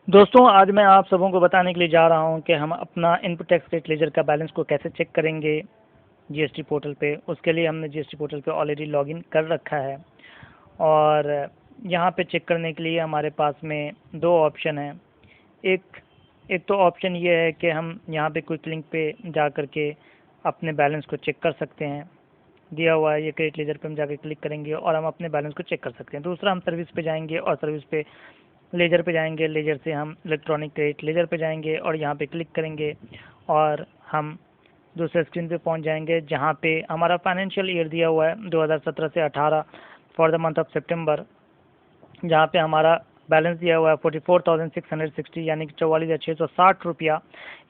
दोस्तों आज मैं आप सबों को बताने के लिए जा रहा हूं कि हम अपना इनपुट टैक्स क्रेडिट लेजर का बैलेंस को कैसे चेक करेंगे जीएसटी पोर्टल पे। उसके लिए हमने जीएसटी पोर्टल पे ऑलरेडी लॉगिन कर रखा है और यहां पे चेक करने के लिए हमारे पास में दो ऑप्शन हैं। एक एक तो ऑप्शन ये है कि हम यहां पे क्विक लिंक पे जा कर के अपने बैलेंस को चेक कर सकते हैं। दिया हुआ है ये क्रेडिट लेजर पे हम जाकर क्लिक करेंगे और हम अपने बैलेंस को चेक कर सकते हैं। दूसरा, हम सर्विस पे जाएंगे और सर्विस पे लेजर पे जाएंगे, लेजर से हम इलेक्ट्रॉनिक क्रेडिट लेजर पे जाएंगे और यहाँ पे क्लिक करेंगे और हम दूसरे स्क्रीन पे पहुँच जाएंगे जहाँ पे हमारा फाइनेंशियल ईयर दिया हुआ है 2017 से 18 फॉर द मंथ ऑफ सितंबर, जहाँ पे हमारा बैलेंस दिया हुआ है 44,660 यानी कि 44,660 रुपया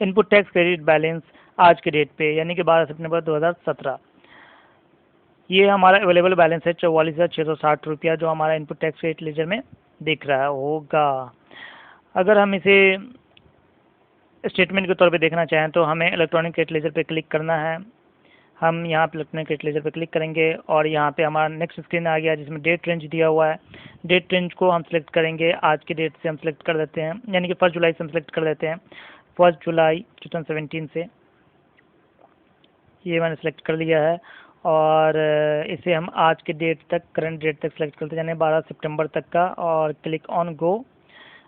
इनपुट टैक्स क्रेडिट बैलेंस आज के डेट पे यानी कि 12 सितंबर 2017। ये हमारा अवेलेबल बैलेंस है 44,660 रुपया जो हमारा इनपुट टैक्स क्रेडिट लेजर में दिख रहा होगा। अगर हम इसे स्टेटमेंट के तौर पे देखना चाहें तो हमें इलेक्ट्रॉनिक क्रेडिट लेजर पे क्लिक करना है। हम यहाँ पे इलेक्ट्रॉनिक क्रेडिट लेजर पे क्लिक करेंगे और यहाँ पे हमारा नेक्स्ट स्क्रीन आ गया जिसमें डेट रेंज दिया हुआ है। डेट रेंज को हम सिलेक्ट करेंगे, आज के डेट से हम सिलेक्ट कर देते हैं यानी कि 1 जुलाई से हम सिलेक्ट कर देते हैं। 1 जुलाई 2017 से ये मैंने सेलेक्ट कर लिया है और इसे हम आज के डेट तक, करंट डेट तक सेलेक्ट करते जाने 12 सितंबर तक का और क्लिक ऑन गो।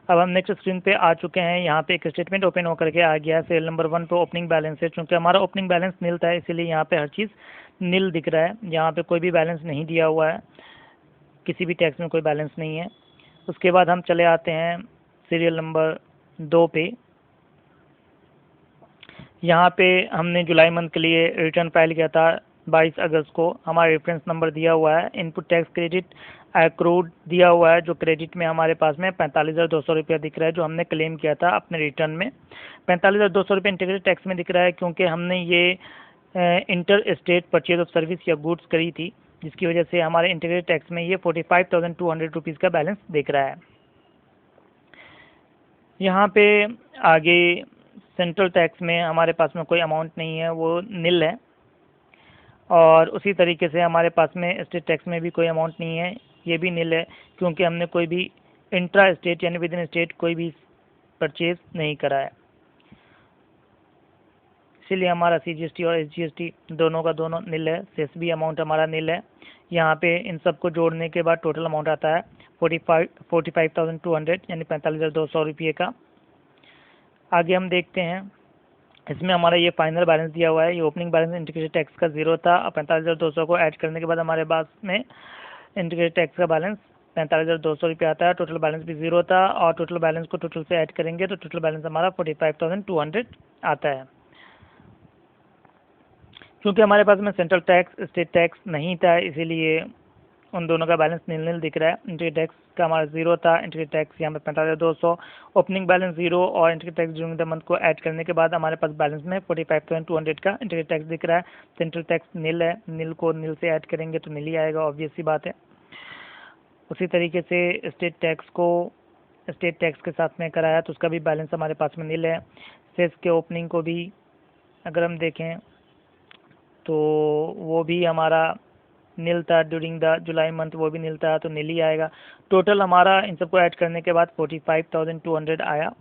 अब हम नेक्स्ट स्क्रीन पे आ चुके हैं। यहाँ पे एक स्टेटमेंट ओपन होकर के आ गया। सेल नंबर 1 पे ओपनिंग बैलेंस है, चूँकि हमारा ओपनिंग बैलेंस नील था इसीलिए यहाँ पे हर चीज़ नील दिख रहा है। यहाँ पे कोई भी बैलेंस नहीं दिया हुआ है, किसी भी टैक्स में कोई बैलेंस नहीं है। उसके बाद हम चले आते हैं सीरियल नंबर 2 पे। यहाँ पे हमने जुलाई मंथ के लिए रिटर्न फाइल किया था 22 अगस्त को। हमारा रेफरेंस नंबर दिया हुआ है, इनपुट टैक्स क्रेडिट एक्रूड दिया हुआ है जो क्रेडिट में हमारे पास में 45,200 रुपया दिख रहा है जो हमने क्लेम किया था अपने रिटर्न में। 45,200 रुपये इंटीग्रेटेड टैक्स में दिख रहा है क्योंकि हमने ये inter state purchase of service या गुड्स करी थी, जिसकी वजह से हमारे इंटीग्रेटेड टैक्स में ये 45,200 रुपीज़ का बैलेंस दिख रहा है। यहाँ पे आगे सेंट्रल टैक्स में हमारे पास में कोई अमाउंट नहीं है, वो नील है। और उसी तरीके से हमारे पास में स्टेट टैक्स में भी कोई अमाउंट नहीं है, ये भी नील है क्योंकि हमने कोई भी इंट्रा स्टेट यानी विद इन स्टेट कोई भी परचेज नहीं करा है। इसीलिए हमारा CGST और SGST दोनों का दोनों नील है। सेस भी अमाउंट हमारा नील है। यहाँ पे इन सबको जोड़ने के बाद टोटल अमाउंट आता है 45,200 यानी 45,200 रुपये का। आगे हम देखते हैं, इसमें हमारा ये फाइनल बैलेंस दिया हुआ है। ये ओपनिंग बैलेंस इंटीग्रेटेड टैक्स का 0 था। 45,200 को ऐड करने के बाद हमारे पास में इंटीग्रेटेड टैक्स का बैलेंस 45,200 रुपये आता है। टोटल बैलेंस भी 0 था और टोटल बैलेंस को टोटल से ऐड करेंगे तो टोटल बैलेंस हमारा 45,200 आता है। क्योंकि हमारे पास में सेंट्रल टैक्स स्टेट टैक्स नहीं था इसीलिए उन दोनों का बैलेंस नील नील दिख रहा है। इंटीग्रेटेड टैक्स का हमारा 0 था, इंटीग्रेटेड टैक्स यहाँ पे 45,200, ओपनिंग बैलेंस 0 और integrated tax during the month को ऐड करने के बाद हमारे पास बैलेंस में 45,200 का इंटीग्रेटेड टैक्स दिख रहा है। सेंट्रल टैक्स नील है, नील को नील से ऐड करेंगे तो नील ही आएगा, ऑब्वियस सी बात है। उसी तरीके से स्टेट टैक्स को स्टेट टैक्स के साथ में कराया तो उसका भी बैलेंस हमारे पास में नील है। सेस के ओपनिंग को भी अगर हम देखें तो वो भी हमारा नील था ड्यूरिंग द जुलाई मंथ, वो भी नील था तो नील ही आएगा। टोटल हमारा इन सबको ऐड करने के बाद 45,200 आया।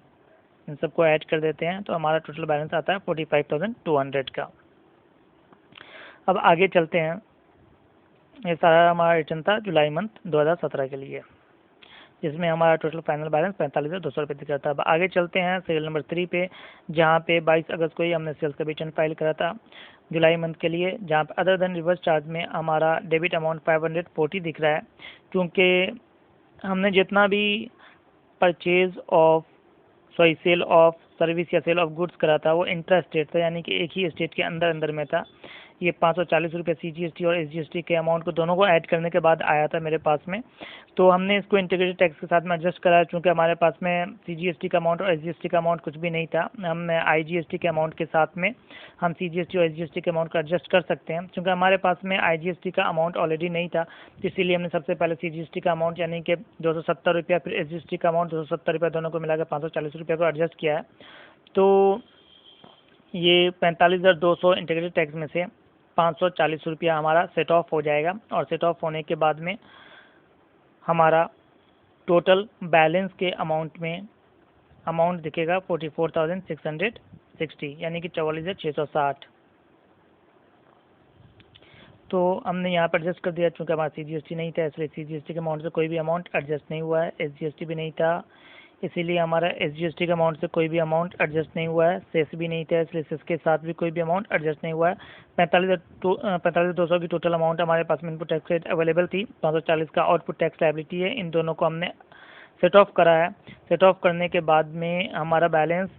इन सबको ऐड कर देते हैं तो हमारा टोटल बैलेंस आता है 45,200 का। अब आगे चलते हैं। ये सारा हमारा रिटर्न था जुलाई मंथ 2017 के लिए, जिसमें हमारा टोटल फाइनल बैलेंस 45,200 रुपये दिख रहा था। अब आगे चलते हैं सीरियल नंबर 3 पे, जहाँ पे 22 अगस्त को ही हमने सेल्स का रिटर्न फाइल करा था जुलाई मंथ के लिए, जहाँ पे अदर देन रिवर्स चार्ज में हमारा डेबिट अमाउंट 540 दिख रहा है। क्योंकि हमने जितना भी purchase of sale of service या सेल ऑफ गुड्स करा था वो इंट्रा स्टेट था, यानी कि एक ही स्टेट के अंदर अंदर में था। ये 540 रुपये CGST और SGST के अमाउंट को दोनों को ऐड करने के बाद आया था मेरे पास में। तो हमने इसको इंटीग्रेटेड टैक्स के साथ में एडजस्ट करा, चूँकि हमारे पास में CGST का अमाउंट और SGST का अमाउंट कुछ भी नहीं था। हम IGST के अमाउंट के साथ में हम CGST और SGST के अमाउंट को एडजस्ट कर सकते हैं। चूँकि हमारे पास में IGST का अमाउंट ऑलरेडी नहीं था, इसीलिए हमने सबसे पहले CGST का अमाउंट यानी कि 270 रुपया, फिर SGST का अमाउंट 270 रुपया, दोनों को मिलाकर 540 रुपये को एडजस्ट किया है। तो ये 45,200 इंटीग्रेटेड टैक्स में से 540 रुपया हमारा सेट ऑफ हो जाएगा और सेट ऑफ होने के बाद में हमारा टोटल बैलेंस के अमाउंट में अमाउंट दिखेगा 44,660 यानी कि 44,660। तो हमने यहाँ पर एडजस्ट कर दिया, चूँकि हमारा CGST नहीं था इसलिए CGST के अमाउंट से कोई भी अमाउंट एडजस्ट नहीं हुआ है। SGST भी नहीं था इसीलिए हमारा SGST के अमाउंट से कोई भी अमाउंट एडजस्ट नहीं हुआ है। सेस भी नहीं था इसलिए सेस के साथ भी कोई भी अमाउंट एडजस्ट नहीं हुआ है। 45,200 की टोटल अमाउंट हमारे पास में इनपुट टैक्स रेट अवेलेबल थी। 540 का आउटपुट टैक्स लायबिलिटी है। इन दोनों को हमने सेट ऑफ करा है। सेट ऑफ करने के बाद में हमारा बैलेंस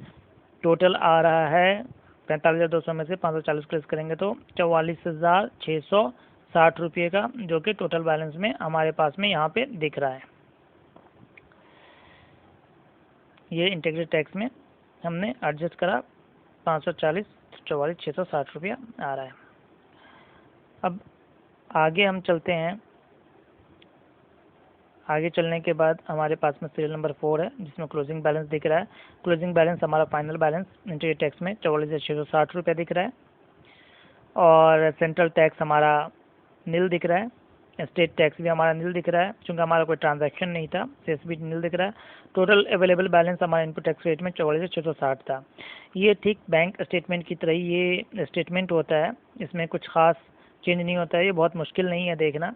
टोटल आ रहा है 45,200 में से 540 प्लस करेंगे तो 44,660 रुपये का, जो कि टोटल बैलेंस में हमारे पास में यहाँ पे दिख रहा है। ये इंटीग्रेटेड टैक्स में हमने एडजस्ट करा 540 44,660 रुपया आ रहा है। अब आगे हम चलते हैं। आगे चलने के बाद हमारे पास में सीरियल नंबर 4 है जिसमें क्लोजिंग बैलेंस दिख रहा है। क्लोजिंग बैलेंस हमारा फाइनल बैलेंस इंटीग्रेटेड टैक्स में 44,660 रुपया दिख रहा है और सेंट्रल टैक्स हमारा नील दिख रहा है। स्टेट टैक्स भी हमारा नील दिख रहा है क्योंकि हमारा कोई ट्रांजैक्शन नहीं था। सेस भी नील दिख रहा है। टोटल अवेलेबल बैलेंस हमारा इनपुट टैक्स रेट में 44,660 था। ये ठीक बैंक स्टेटमेंट की तरह ही ये स्टेटमेंट होता है, इसमें कुछ खास चेंज नहीं होता है। ये बहुत मुश्किल नहीं है देखना।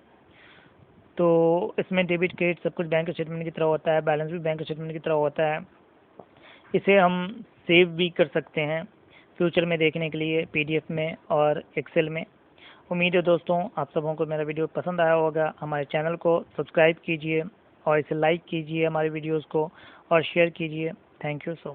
तो इसमें डेबिट क्रेडिट सब कुछ बैंक स्टेटमेंट की तरह होता है, बैलेंस भी बैंक स्टेटमेंट की तरह होता है। इसे हम सेव भी कर सकते हैं फ्यूचर में देखने के लिए PDF में और एक्सेल में। उम्मीद है दोस्तों आप सबों को मेरा वीडियो पसंद आया होगा। हमारे चैनल को सब्सक्राइब कीजिए और इसे लाइक कीजिए हमारे वीडियोस को और शेयर कीजिए। Thank you so much.